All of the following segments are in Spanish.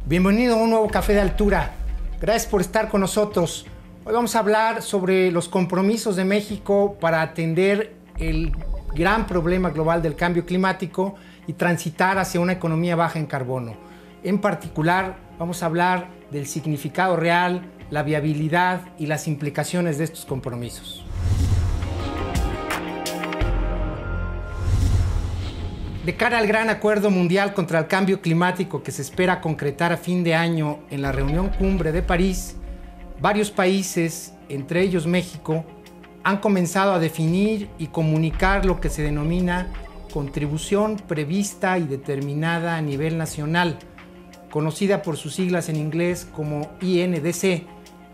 Bienvenido a un nuevo Café de Altura. Gracias por estar con nosotros. Hoy vamos a hablar sobre los compromisos de México para atender el gran problema global del cambio climático y transitar hacia una economía baja en carbono. En particular, vamos a hablar del significado real, la viabilidad y las implicaciones de estos compromisos. De cara al gran acuerdo mundial contra el cambio climático que se espera concretar a fin de año en la reunión cumbre de París, varios países, entre ellos México, han comenzado a definir y comunicar lo que se denomina contribución prevista y determinada a nivel nacional, conocida por sus siglas en inglés como INDC,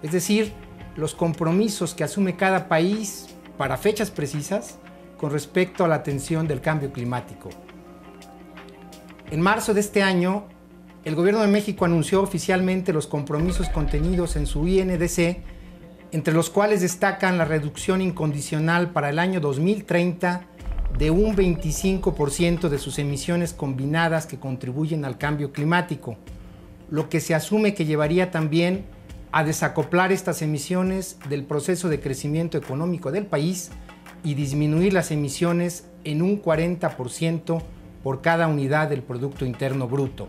es decir, los compromisos que asume cada país para fechas precisas con respecto a la atención del cambio climático. En marzo de este año, el Gobierno de México anunció oficialmente los compromisos contenidos en su INDC, entre los cuales destacan la reducción incondicional para el año 2030 de un 25% de sus emisiones combinadas que contribuyen al cambio climático, lo que se asume que llevaría también a desacoplar estas emisiones del proceso de crecimiento económico del país y disminuir las emisiones en un 40% por cada unidad del Producto Interno Bruto.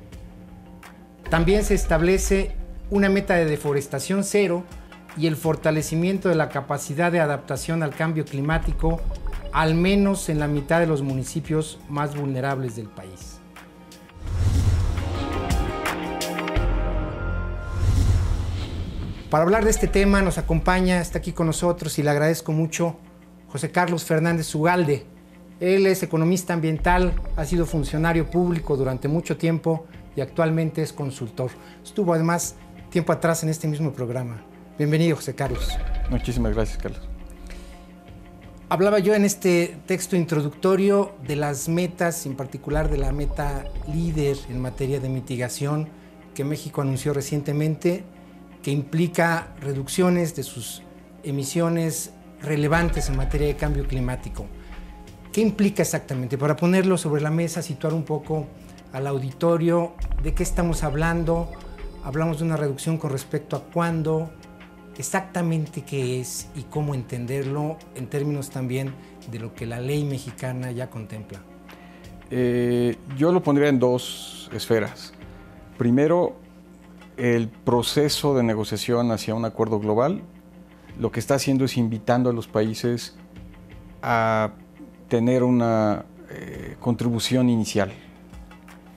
También se establece una meta de deforestación cero y el fortalecimiento de la capacidad de adaptación al cambio climático, al menos en la mitad de los municipios más vulnerables del país. Para hablar de este tema nos acompaña, está aquí con nosotros y le agradezco mucho, José Carlos Fernández Ugalde. Él es economista ambiental, ha sido funcionario público durante mucho tiempo y actualmente es consultor. Estuvo además tiempo atrás en este mismo programa. Bienvenido, José Carlos. Muchísimas gracias, Carlos. Hablaba yo en este texto introductorio de las metas, en particular de la meta líder en materia de mitigación que México anunció recientemente, que implica reducciones de sus emisiones relevantes en materia de cambio climático. ¿Qué implica exactamente? Para ponerlo sobre la mesa, situar un poco al auditorio de qué estamos hablando. Hablamos de una reducción con respecto a cuándo, exactamente qué es y cómo entenderlo en términos también de lo que la ley mexicana ya contempla. Yo lo pondría en dos esferas. Primero, el proceso de negociación hacia un acuerdo global. Lo que está haciendo es invitando a los países a tener una contribución inicial.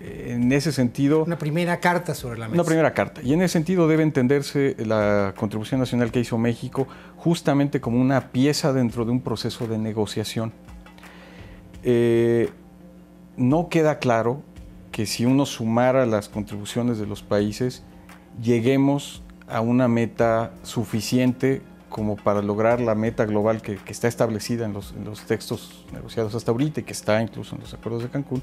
En ese sentido... Una primera carta sobre la mesa. Una primera carta. Y en ese sentido debe entenderse la contribución nacional que hizo México justamente como una pieza dentro de un proceso de negociación. No queda claro que si uno sumara las contribuciones de los países, lleguemos a una meta suficiente como para lograr la meta global que está establecida en los textos negociados hasta ahorita y que está incluso en los acuerdos de Cancún,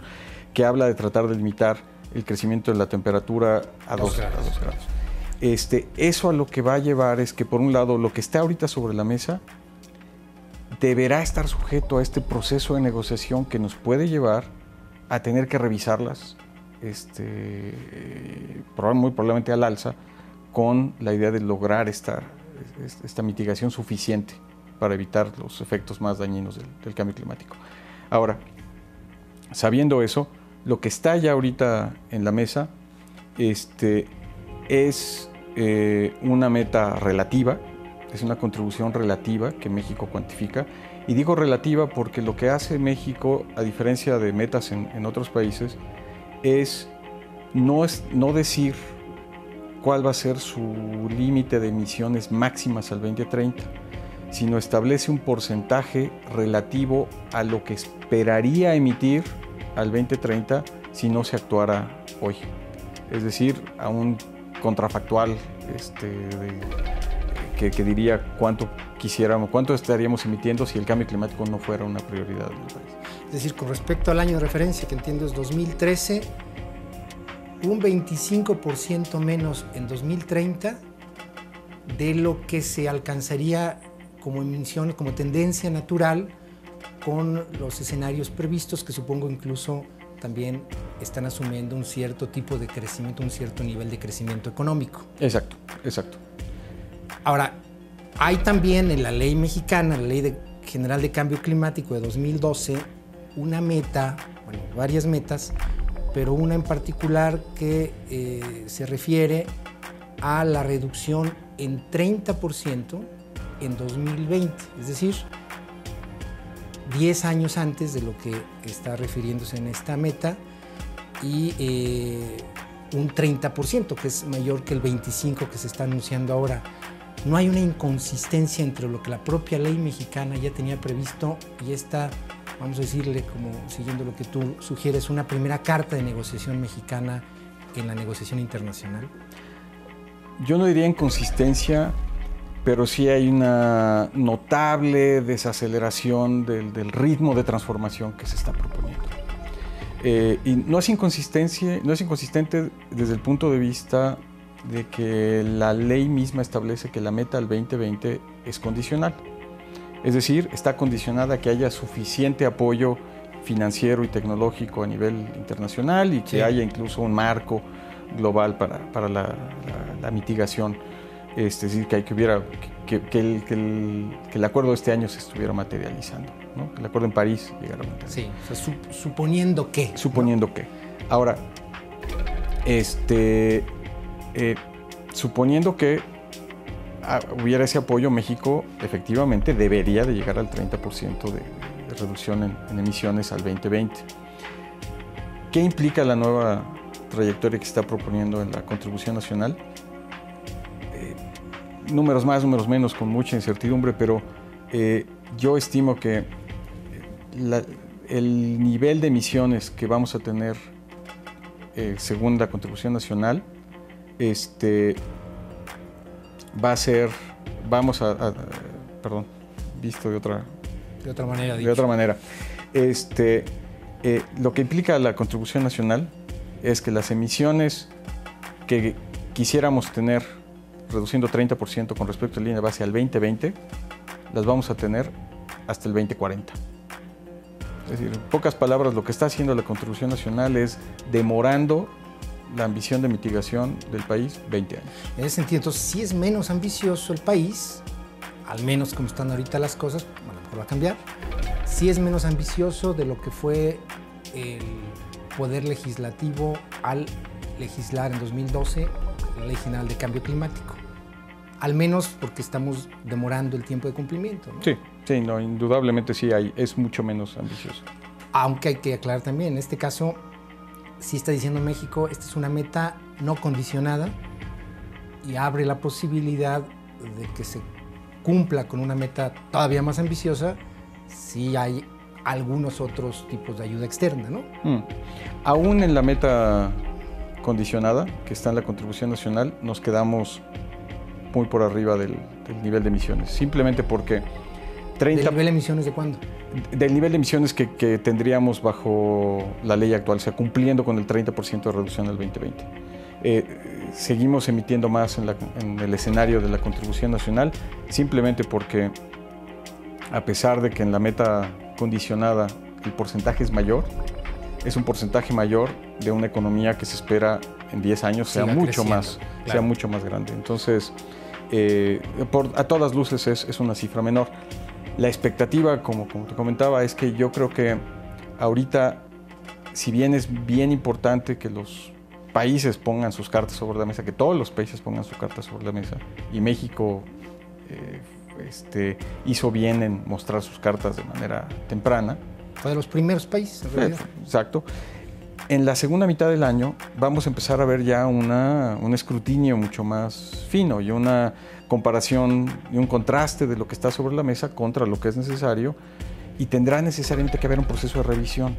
que habla de tratar de limitar el crecimiento de la temperatura a 2 grados. Eso a lo que va a llevar es que, por un lado, lo que está ahorita sobre la mesa deberá estar sujeto a este proceso de negociación que nos puede llevar a tener que revisarlas, muy probablemente al alza, con la idea de lograr esta mitigación suficiente para evitar los efectos más dañinos del cambio climático. Ahora, sabiendo eso, lo que está ya ahorita en la mesa es una meta relativa, es una contribución relativa que México cuantifica. Y digo relativa porque lo que hace México, a diferencia de metas en otros países, es no decir cuál va a ser su límite de emisiones máximas al 2030, sino establece un porcentaje relativo a lo que esperaría emitir al 2030 si no se actuara hoy. Es decir, a un contrafactual que diría cuánto estaríamos emitiendo si el cambio climático no fuera una prioridad del país. Es decir, con respecto al año de referencia, que entiendo es 2013, un 25% menos en 2030 de lo que se alcanzaría como emisión, como tendencia natural con los escenarios previstos, que supongo incluso también están asumiendo un cierto tipo de crecimiento, un cierto nivel de crecimiento económico. Exacto, exacto. Ahora, hay también en la ley mexicana, la Ley General de Cambio Climático de 2012, una meta, bueno, varias metas, pero una en particular que se refiere a la reducción en 30% en 2020, es decir, 10 años antes de lo que está refiriéndose en esta meta, y un 30%, que es mayor que el 25% que se está anunciando ahora. No hay una inconsistencia entre lo que la propia ley mexicana ya tenía previsto y esta, vamos a decirle, como siguiendo lo que tú sugieres, una primera carta de negociación mexicana en la negociación internacional. Yo no diría inconsistencia, pero sí hay una notable desaceleración del ritmo de transformación que se está proponiendo. Y no es inconsistente desde el punto de vista de que la ley misma establece que la meta al 2020 es condicional. Es decir, está condicionada a que haya suficiente apoyo financiero y tecnológico a nivel internacional y que haya incluso un marco global para la mitigación. Es decir, que el acuerdo de este año se estuviera materializando, ¿no? Que el acuerdo en París llegara a materializar. Sí, o sea, suponiendo que. Suponiendo que. Ahora, suponiendo que hubiera ese apoyo, México efectivamente debería de llegar al 30% de reducción en emisiones al 2020. ¿Qué implica la nueva trayectoria que se está proponiendo en la contribución nacional? Números más, números menos, con mucha incertidumbre, pero yo estimo que el nivel de emisiones que vamos a tener según la contribución nacional va a ser, visto de otra manera. De otra manera. Lo que implica la contribución nacional es que las emisiones que quisiéramos tener reduciendo 30% con respecto a la línea de base al 2020, las vamos a tener hasta el 2040. Es decir, en pocas palabras, lo que está haciendo la contribución nacional es demorando la ambición de mitigación del país 20 años. En ese sentido, entonces, si es menos ambicioso el país, al menos como están ahorita las cosas, bueno, mejor va a cambiar, si es menos ambicioso de lo que fue el Poder Legislativo al legislar en 2012 la Ley General de Cambio Climático. Al menos porque estamos demorando el tiempo de cumplimiento, ¿no? Sí, no, indudablemente sí es mucho menos ambicioso. Aunque hay que aclarar también, en este caso, sí está diciendo México, esta es una meta no condicionada y abre la posibilidad de que se cumpla con una meta todavía más ambiciosa si hay algunos otros tipos de ayuda externa, ¿no? Aún en la meta condicionada, que está en la contribución nacional, nos quedamos muy por arriba del nivel de emisiones, simplemente porque ¿Del nivel de emisiones de cuándo? Del nivel de emisiones que tendríamos bajo la ley actual, o sea, cumpliendo con el 30% de reducción al 2020. Seguimos emitiendo más en el escenario de la contribución nacional, simplemente porque, a pesar de que en la meta condicionada el porcentaje es mayor, es un porcentaje mayor de una economía que se espera en 10 años sea mucho más grande. Entonces, a todas luces es una cifra menor. La expectativa, como te comentaba, es que yo creo que ahorita, si bien es bien importante que los países pongan sus cartas sobre la mesa, que todos los países pongan sus cartas sobre la mesa, y México hizo bien en mostrar sus cartas de manera temprana. Fue de los primeros países, en realidad. Exacto. En la segunda mitad del año vamos a empezar a ver ya un escrutinio mucho más fino y una comparación y un contraste de lo que está sobre la mesa contra lo que es necesario, y tendrá necesariamente que haber un proceso de revisión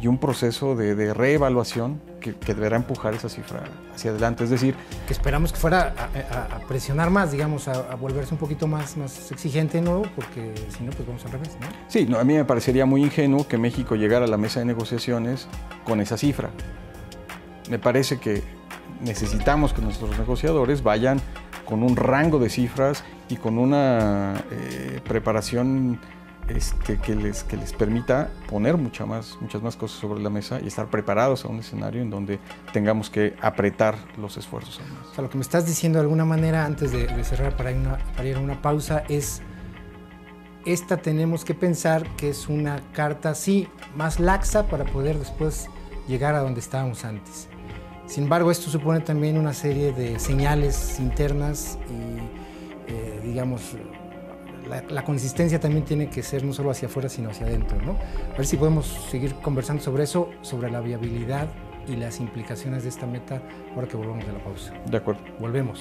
y un proceso de reevaluación que deberá empujar esa cifra hacia adelante. Es decir, que esperamos que fuera a presionar más, digamos, a volverse un poquito más exigente de nuevo, porque si no, pues vamos al revés, ¿no? Sí, a mí me parecería muy ingenuo que México llegara a la mesa de negociaciones con esa cifra. Me parece que necesitamos que nuestros negociadores vayan con un rango de cifras y con una preparación que les permita poner muchas más cosas sobre la mesa y estar preparados a un escenario en donde tengamos que apretar los esfuerzos aún más. O sea, lo que me estás diciendo de alguna manera, antes de cerrar para ir a una pausa, es esta tenemos que pensar que es una carta, sí, más laxa para poder después llegar a donde estábamos antes. Sin embargo, esto supone también una serie de señales internas y, digamos, la consistencia también tiene que ser no solo hacia afuera, sino hacia adentro, ¿no? A ver si podemos seguir conversando sobre eso, sobre la viabilidad y las implicaciones de esta meta, ahora que volvamos de la pausa. De acuerdo. Volvemos.